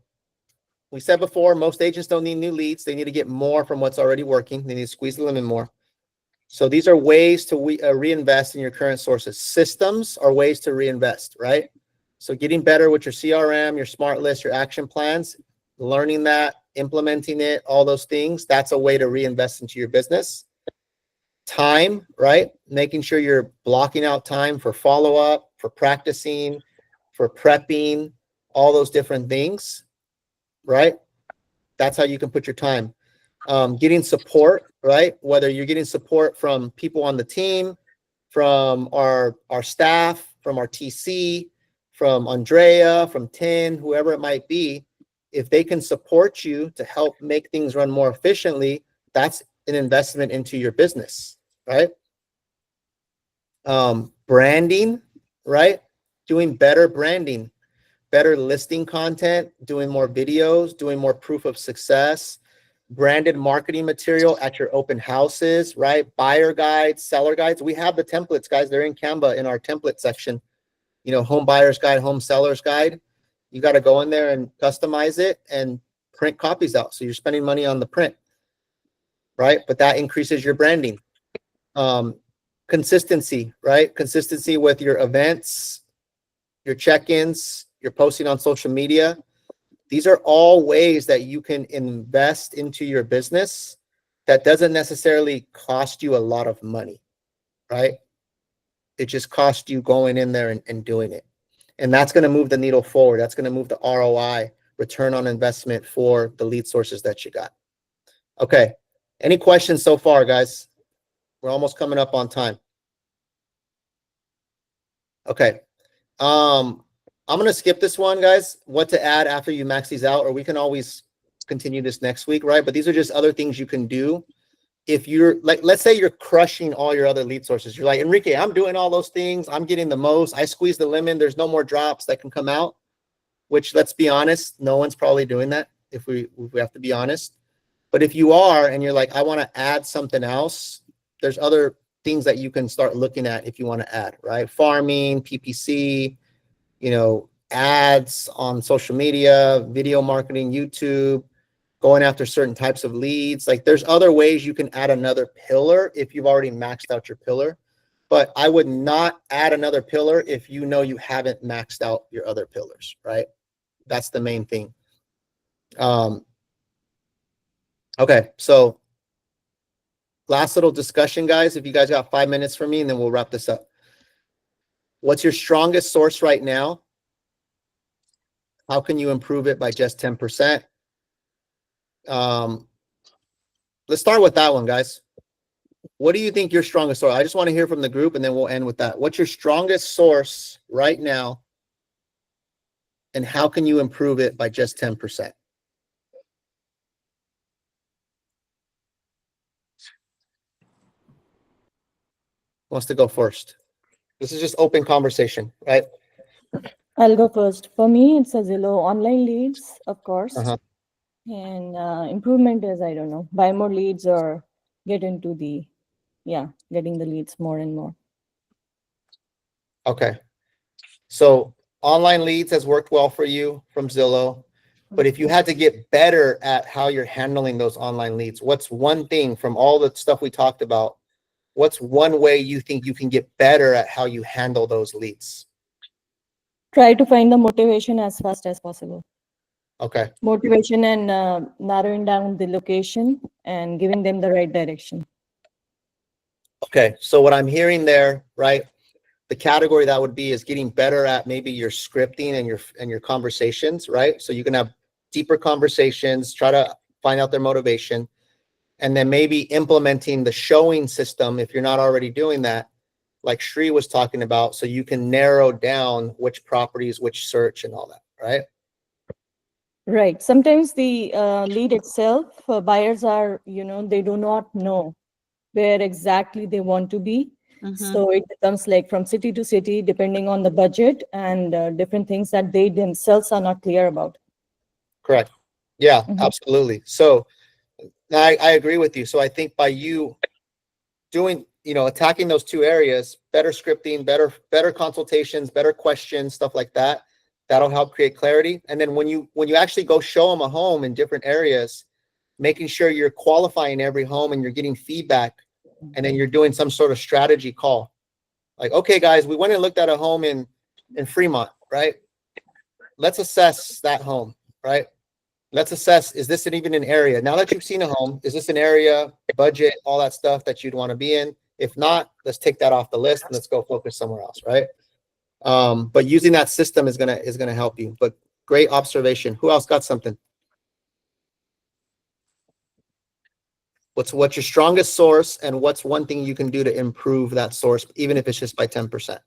we said before, most agents don't need new leads. They need to get more from what's already working. They need to squeeze the lemon more. So these are ways to reinvest in your current sources. Systems are ways to reinvest, right? So getting better with your CRM, your smart list, your action plans, learning that, implementing it, all those things, that's a way to reinvest into your business. Time, right? Making sure you're blocking out time for follow-up, for practicing, for prepping, all those different things, right? That's how you can put your time. Getting support, right? Whether you're getting support from people on the team, from our staff, from our TC, from Andrea, from Tin, whoever it might be, if they can support you to help make things run more efficiently, that's an investment into your business, right? Branding, right? Doing better branding, better listing content, doing more videos, doing more proof of success, branded marketing material at your open houses, right? Buyer guides, seller guides. We have the templates, guys. They're in Canva in our template section. Home buyer's guide, home seller's guide. You got to go in there and customize it and print copies out. So you're spending money on the print, right? But that increases your branding. Consistency, right? Consistency with your events, your check-ins, your posting on social media. These are all ways that you can invest into your business that doesn't necessarily cost you a lot of money, right? It just cost you going in there and doing it. And that's going to move the needle forward. That's going to move the ROI, return on investment, for the lead sources that you got. Okay. Any questions so far, guys? We're almost coming up on time. Okay. I'm going to skip this one, guys. What to add after you max these out, or we can always continue this next week, right? But these are just other things you can do. If you're like, let's say you're crushing all your other lead sources. You're like, Enrique, I'm doing all those things. I'm getting the most. I squeeze the lemon. There's no more drops that can come out, which, let's be honest, no one's probably doing that if we have to be honest. But if you are, and you're like, I want to add something else, there's other things that you can start looking at if you want to add, right? Farming, PPC, ads on social media, video marketing, YouTube, going after certain types of leads. Like, there's other ways you can add another pillar if you've already maxed out your pillar. But I would not add another pillar if you know you haven't maxed out your other pillars, right? That's the main thing. Okay, so last little discussion, guys. If you guys got 5 minutes for me, and then we'll wrap this up. What's your strongest source right now? How can you improve it by just 10%? Let's start with that one, guys. What do you think your strongest source? I just want to hear from the group, and then we'll end with that. What's your strongest source right now, and how can you improve it by just 10%? Wants to go first? This is just open conversation, right? I'll go first. For me, it's a Zillow online leads, of course. Uh-huh. And improvement is, I don't know, buy more leads or get into getting the leads more and more. Okay. So online leads has worked well for you from Zillow. But if you had to get better at how you're handling those online leads, what's one thing from all the stuff we talked about? What's one way you think you can get better at how you handle those leads? Try to find the motivation as fast as possible. Okay. Motivation and narrowing down the location and giving them the right direction. Okay. So what I'm hearing there, right? The category that would be is getting better at maybe your scripting and your conversations, right? So you can have deeper conversations, try to find out their motivation, and then maybe implementing the showing system if you're not already doing that, like Shri was talking about, so you can narrow down which properties, which search, and all that, right? Right. Sometimes the lead itself, buyers are, they do not know where exactly they want to be. So it becomes like from city to city, depending on the budget and different things that they themselves are not clear about. Correct. Yeah, absolutely. So I agree with you. So I think by you doing, attacking those two areas, better scripting, better consultations, better questions, stuff like that, that'll help create clarity. And then when you actually go show them a home in different areas, making sure you're qualifying every home and you're getting feedback, and then you're doing some sort of strategy call. Like, okay, guys, we went and looked at a home in Fremont, right? Let's assess that home, right? Let's assess, is this even an area? Now that you've seen a home, is this an area, budget, all that stuff that you'd want to be in? If not, let's take that off the list and let's go focus somewhere else, right? But using that system is gonna help you. But great observation. Who else got something? What's your strongest source, and what's one thing you can do to improve that source, even if it's just by 10%?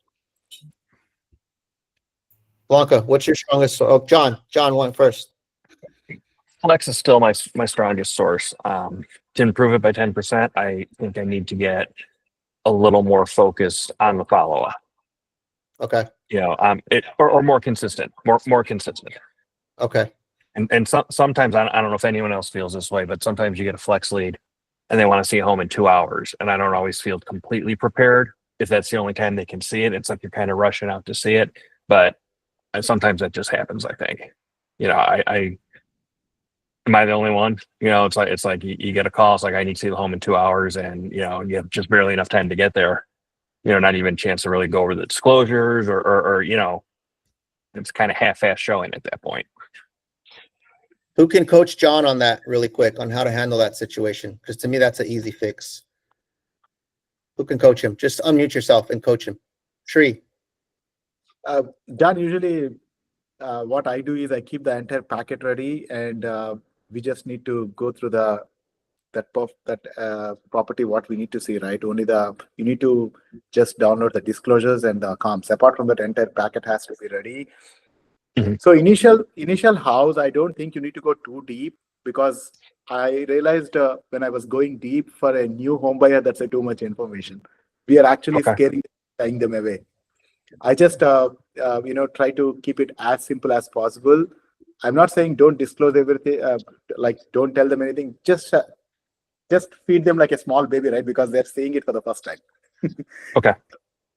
Blanca, what's your strongest source? Oh, John went first. Flex is still my strongest source. To improve it by 10%, I think I need to get a little more focused on the follow-up. Okay. Or more consistent, more consistent. Okay. And sometimes I don't know if anyone else feels this way, but sometimes you get a flex lead and they want to see a home in 2 hours, and I don't always feel completely prepared if that's the only time they can see it. It's like you're kind of rushing out to see it, but sometimes that just happens. I think, am I the only one? It's like you get a call. It's like, I need to see the home in 2 hours, and you have just barely enough time to get there. Not even a chance to really go over the disclosures or it's kind of half-assed showing at that point. Who can coach John on that really quick on how to handle that situation? Because to me, that's an easy fix. Who can coach him? Just unmute yourself and coach him. Tree. John, usually what I do is I keep the entire packet ready, and we just need to go through that property what we need to see, right? You need to just download the disclosures and the comps. Apart from that, entire packet has to be ready. Mhm. So initial house, I don't think you need to go too deep, because I realized when I was going deep for a new home buyer, that's too much information. We are actually Okay. scaring them away. I just try to keep it as simple as possible. I'm not saying don't disclose everything, like don't tell them anything. Just feed them like a small baby, right? Because they're seeing it for the first time. Okay.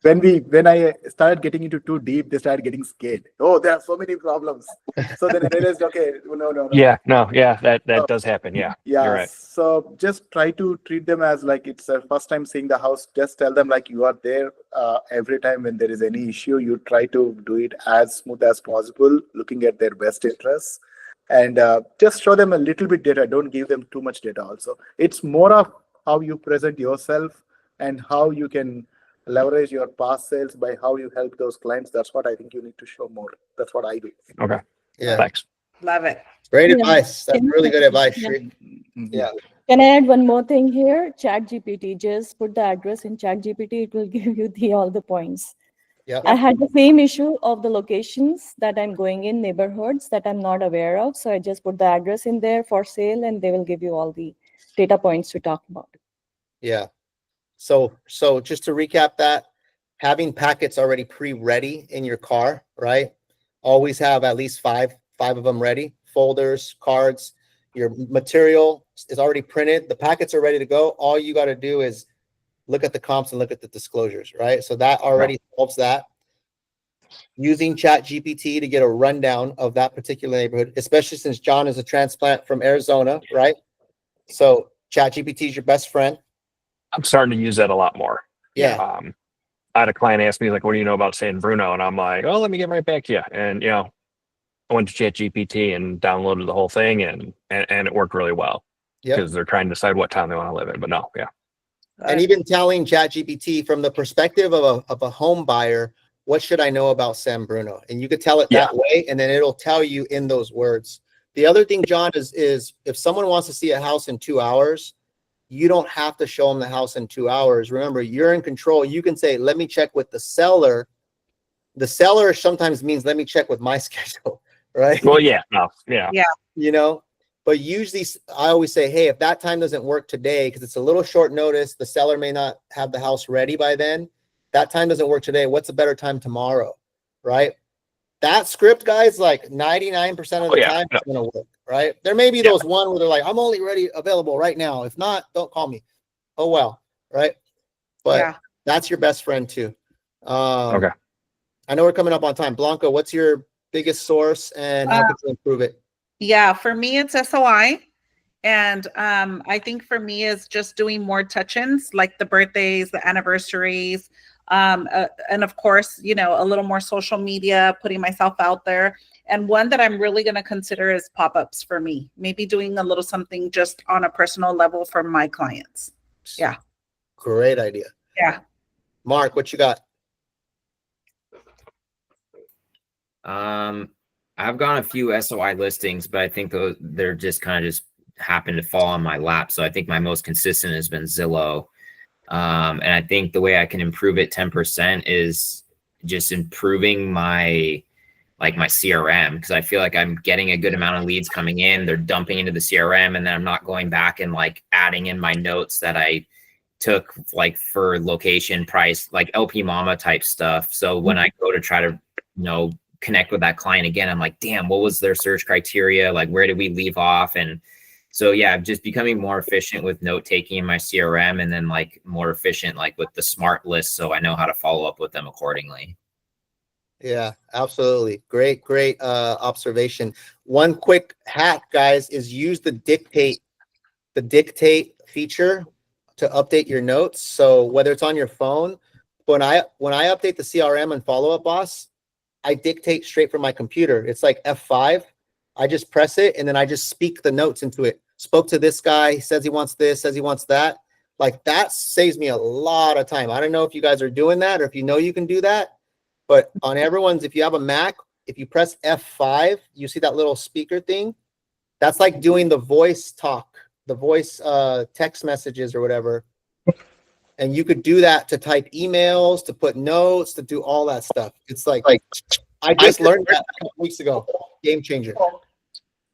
When I started getting into too deep, they started getting scared. Oh, there are so many problems. So then I realized, okay, no. Yeah. No. Yeah. That So, does happen. Yeah. yeah, You're right. so just try to treat them as like it's their first time seeing the house. Just tell them like you are there every time when there is any issue. You try to do it as smooth as possible, looking at their best interests, and just show them a little bit data. Don't give them too much data. Also, it's more of how you present yourself and how you can leverage your past sales by how you help those clients. That's what I think you need to show more. That's what I do. Okay. Yeah. Thanks. Love it. Great Yeah. advice. That's really good advice, Shri. Yeah. Can I add one more thing here? ChatGPT. Just put the address in ChatGPT. It will give you all the points. Yeah. I had the same issue of the locations that I'm going in, neighborhoods that I'm not aware of. So I just put the address in there for sale, and they will give you all the data points to talk about. Yeah. So just to recap that, having packets already pre-ready in your car, right? Always have at least five of them ready. Folders, cards, your material is already printed. The packets are ready to go. All you got to do is look at the comps and look at the disclosures, right? So that already solves that. Using Chat GPT to get a rundown of that particular neighborhood, especially since John is a transplant from Arizona, right? So Chat GPT is your best friend. I'm starting to use that a lot more. Yeah. I had a client ask me like, "What do you know about San Bruno?" And I'm like, "Oh, let me get right back to you." And I went to ChatGPT and downloaded the whole thing, and it worked really well because they're trying to decide what town they want to live in. But no, yeah. And even telling ChatGPT from the perspective of a home buyer, what should I know about San Bruno? And you could tell it that way, and then it'll tell you in those words. The other thing, John, is if someone wants to see a house in 2 hours, you don't have to show them the house in 2 hours. Remember, you're in control. You can say, let me check with the seller. The seller sometimes means let me check with my schedule, right? Well, yeah, no, yeah. But usually I always say, hey, if that time doesn't work today, because it's a little short notice, the seller may not have the house ready by then. That time doesn't work today. What's a better time tomorrow, right? That script, guys, like 99% of the time it's going to work, right? There may be those one where they're like, I'm only available right now. If not, don't call me. Oh, well, right? But that's your best friend too. Okay. I know we're coming up on time. Blanca, what's your biggest source and how can you improve it? Yeah, for me, it's SOI. And I think for me is just doing more touch-ins, like the birthdays, the anniversaries, and of course, a little more social media, putting myself out there. And one that I'm really going to consider is pop-ups for me, maybe doing a little something just on a personal level for my clients. Yeah. Great idea. Yeah. Mark, what you got? I've gone a few SOI listings, but I think they're just kind of happen to fall on my lap. So I think my most consistent has been Zillow. And I think the way I can improve it 10% is just improving my CRM, because I feel like I'm getting a good amount of leads coming in. They're dumping into the CRM, and then I'm not going back and like adding in my notes that I took like for location, price, like LP Mama type stuff. So when I go to try to, connect with that client again, I'm like, damn, what was their search criteria? Like, where did we leave off? And so, yeah, just becoming more efficient with note taking in my CRM, and then like more efficient, like with the smart list. So I know how to follow up with them accordingly. Yeah, absolutely. Great observation. One quick hack, guys, is use the dictate feature to update your notes. So whether it's on your phone, when I update the CRM and Follow Up Boss, I dictate straight from my computer. It's like F5. I just press it and then I just speak the notes into it. Spoke to this guy, says he wants this, says he wants that. Like that saves me a lot of time. I don't know if you guys are doing that or if you know you can do that, but on everyone's, if you have a Mac, if you press F5, you see that little speaker thing. That's like doing the voice talk, the voice text messages or whatever. And you could do that to type emails, to put notes, to do all that stuff. It's like I just learned that a couple weeks ago. Game changer.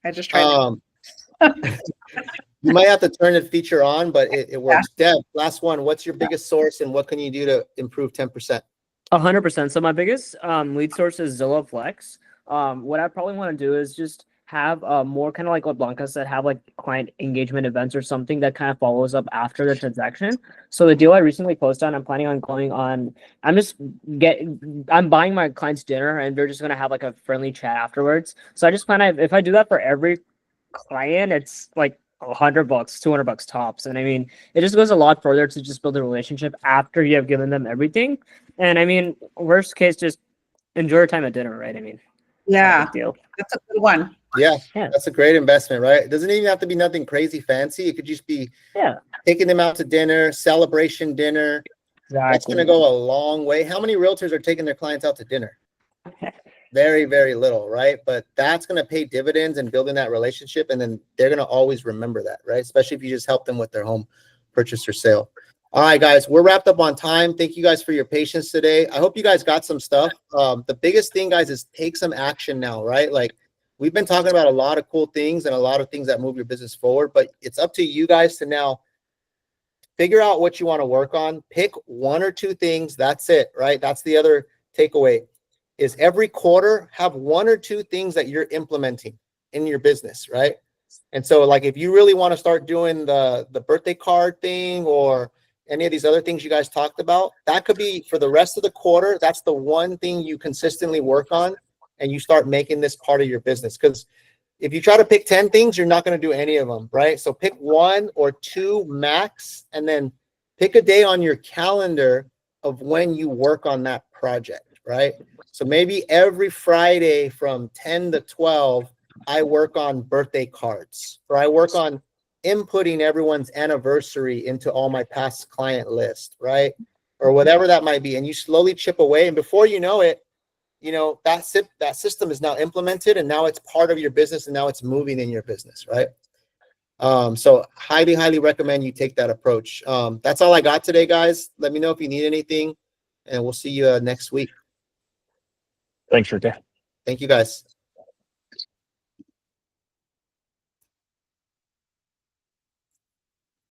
I just tried You might have to turn the feature on, but it works. Deb, last one. What's your biggest source and what can you do to improve 10%? 100%. So my biggest lead source is Zillow Flex. What I probably want to do is just have more kind of like what Blanca said, have like client engagement events or something that kind of follows up after the transaction. So the deal I recently posted on, I'm planning on going on, I'm buying my clients dinner and they're just going to have like a friendly chat afterwards. So I just plan on, if I do that for every client, it's like $100, $200 tops. And I mean, it just goes a lot further to just build a relationship after you have given them everything. And I mean, worst case, just enjoy your time at dinner, right? I mean, Yeah, deal. that's a good one. Yeah, Yeah. that's a great investment, right? It doesn't even have to be nothing crazy fancy. It could just be taking them out to dinner, celebration dinner. Exactly. That's going to go a long way. How many realtors are taking their clients out to dinner? Very, very little, right? But that's going to pay dividends and building that relationship. And then they're going to always remember that, right? Especially if you just help them with their home purchase or sale. All right, guys, we're wrapped up on time. Thank you guys for your patience today. I hope you guys got some stuff. The biggest thing, guys, is take some action now, right? Like we've been talking about a lot of cool things and a lot of things that move your business forward, but it's up to you guys to now figure out what you want to work on. Pick one or two things. That's it, right? That's the other takeaway is every quarter have one or two things that you're implementing in your business, right? And so like if you really want to start doing the birthday card thing or any of these other things you guys talked about, that could be for the rest of the quarter. That's the one thing you consistently work on and you start making this part of your business. Because if you try to pick 10 things, you're not going to do any of them, right? So pick one or two max, and then pick a day on your calendar of when you work on that project, right? So maybe every Friday from 10 to 12, I work on birthday cards, or I work on inputting everyone's anniversary into all my past client list, right? Or whatever that might be. And you slowly chip away. And before you know it, you know, that system is now implemented and now it's part of your business and now it's moving in your business, right? So highly, highly recommend you take that approach. That's all I got today, guys. Let me know if you need anything and we'll see you next week. Thanks, Enrique. Thank you, guys.